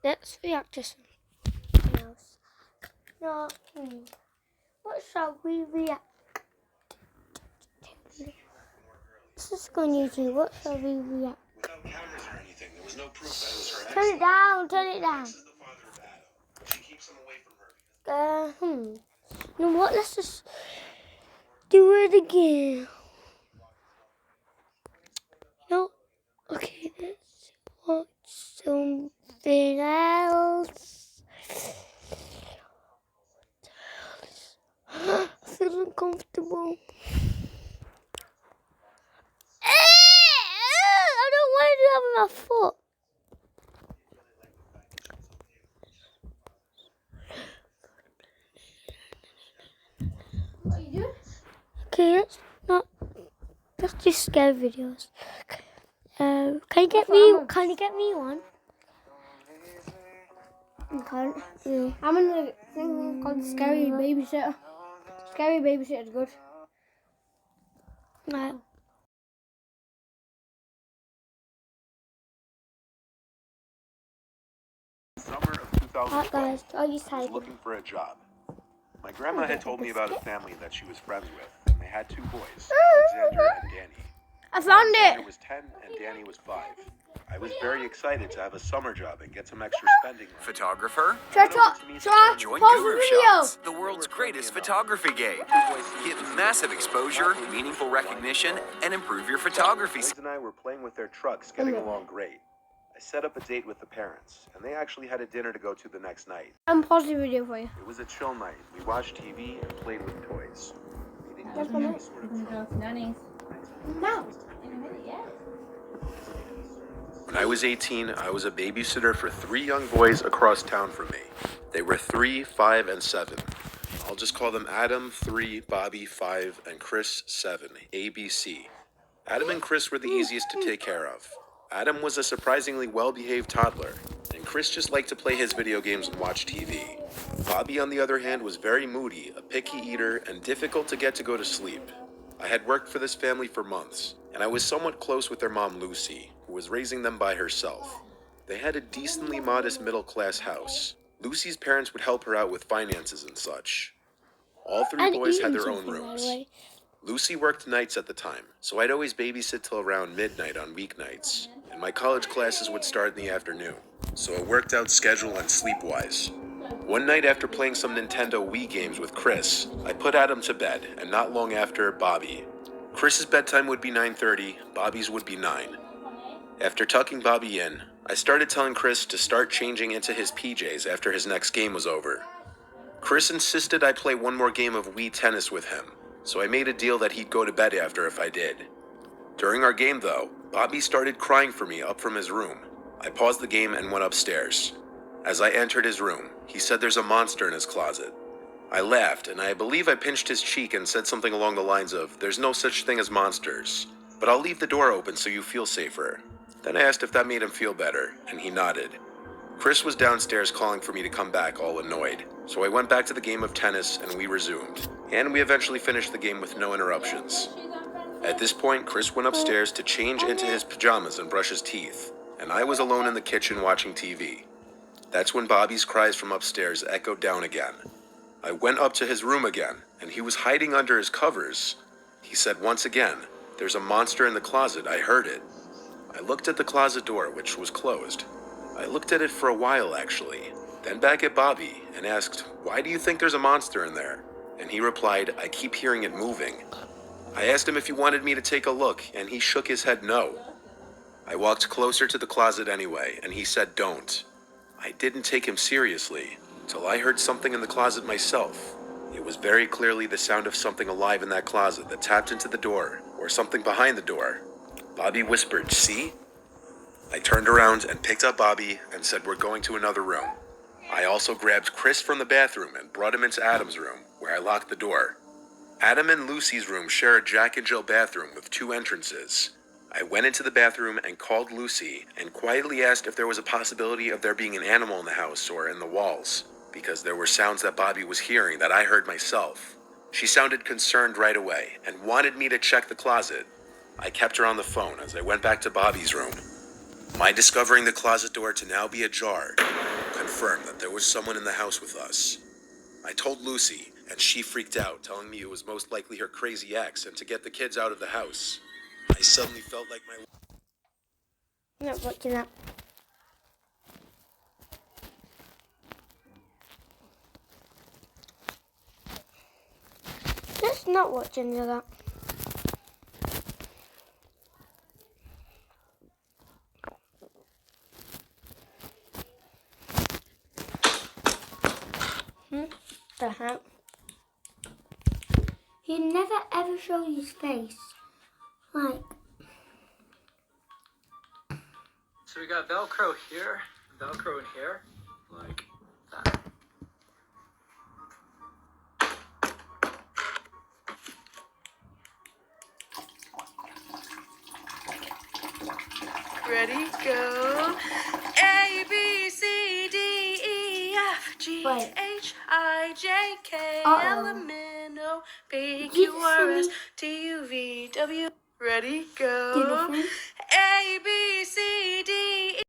Let's react to something else. No, what shall we react to? This is going YouTube. What shall we react? Without cameras or anything, there was no proof that it was her ex. Turn it down. Turn it down. This is the father of Adam. She keeps him away from her. You know what? Let's just do it again. No. Okay, let's watch something else. I feel uncomfortable. I don't want to do that with my foot. What are you doing? Okay, let's do scary videos. Can you get me one? You can't. Yeah. I'm in the thing called Scary Babysitter. Scary Babysitter is good. Right. Summer of 2012. Alright guys, are you I was typing? looking for a job. My grandma had told me about a family that she was friends with, and they had two boys, Alexander and Danny. I found Alexander it. was 10 and Danny was 5. I was very excited to have a summer job and get some extra spending money. Photographer? Try to Join pause the Guru video. Shots, the world's greatest photography game. Get massive exposure, meaningful recognition, and improve your photography Boys and I were playing with their trucks, getting along great. I set up a date with the parents, and they actually had a dinner to go to the next night. I'm pausing the video for you. It was a chill night. We watched TV and played with toys. We didn't That's do any sort of trouble. Now. When I was 18, I was a babysitter for 3 young boys across town from me. They were 3, 5, and 7. I'll just call them Adam, 3, Bobby, 5, and Chris, 7, ABC. Adam and Chris were the easiest to take care of. Adam was a surprisingly well-behaved toddler, and Chris just liked to play his video games and watch TV. Bobby, on the other hand, was very moody, a picky eater, and difficult to get to go to sleep. I had worked for this family for months, and I was somewhat close with their mom, Lucy, who was raising them by herself. They had a decently modest middle-class house. Lucy's parents would help her out with finances and such. All 3 And boys had eating their own something, by the rooms. way. Lucy worked nights at the time, so I'd always babysit till around midnight on weeknights, and my college classes would start in the afternoon, so it worked out schedule and sleep-wise. One night after playing some Nintendo Wii games with Chris, I put Adam to bed, and not long after, Bobby. Chris's bedtime would be 9:30, Bobby's would be 9. After tucking Bobby in, I started telling Chris to start changing into his PJs after his next game was over. Chris insisted I play one more game of Wii tennis with him, so I made a deal that he'd go to bed after if I did. During our game, though, Bobby started crying for me up from his room. I paused the game and went upstairs. As I entered his room, he said there's a monster in his closet. I laughed, and I believe I pinched his cheek and said something along the lines of, "There's no such thing as monsters, but I'll leave the door open so you feel safer." Then I asked if that made him feel better, and he nodded. Chris was downstairs calling for me to come back, all annoyed, so I went back to the game of tennis and we resumed. And we eventually finished the game with no interruptions. At this point, Chris went upstairs to change into his pajamas and brush his teeth, and I was alone in the kitchen watching TV. That's when Bobby's cries from upstairs echoed down again. I went up to his room again, and he was hiding under his covers. He said once again, "There's a monster in the closet, I heard it." I looked at the closet door, which was closed. I looked at it for a while, actually, then back at Bobby and asked, "Why do you think there's a monster in there?" And he replied, "I keep hearing it moving." I asked him if he wanted me to take a look, and he shook his head no. I walked closer to the closet anyway, and he said don't. I didn't take him seriously, till I heard something in the closet myself. It was very clearly the sound of something alive in that closet that tapped into the door, or something behind the door. Bobby whispered, "See?" I turned around and picked up Bobby and said we're going to another room. I also grabbed Chris from the bathroom and brought him into Adam's room, where I locked the door. Adam and Lucy's room share a Jack and Jill bathroom with 2 entrances. I went into the bathroom and called Lucy and quietly asked if there was a possibility of there being an animal in the house or in the walls, because there were sounds that Bobby was hearing that I heard myself. She sounded concerned right away and wanted me to check the closet. I kept her on the phone as I went back to Bobby's room. My discovering the closet door to now be ajar confirmed that there was someone in the house with us. I told Lucy, and she freaked out, telling me it was most likely her crazy ex and to get the kids out of the house. I suddenly felt like my... I'm not watching that. Let's not watch any of that. The heck? He never ever shows his face. Like, So we got Velcro here, Velcro in here, like that. Ready, go. A, B, C, D, E, F, G, Wait. H, I, J, K, Uh-oh. L, M, N, O, P, You Q, R, S, silly. T, U, V, W. Ready, do the go. thing. A, B, C, D, E.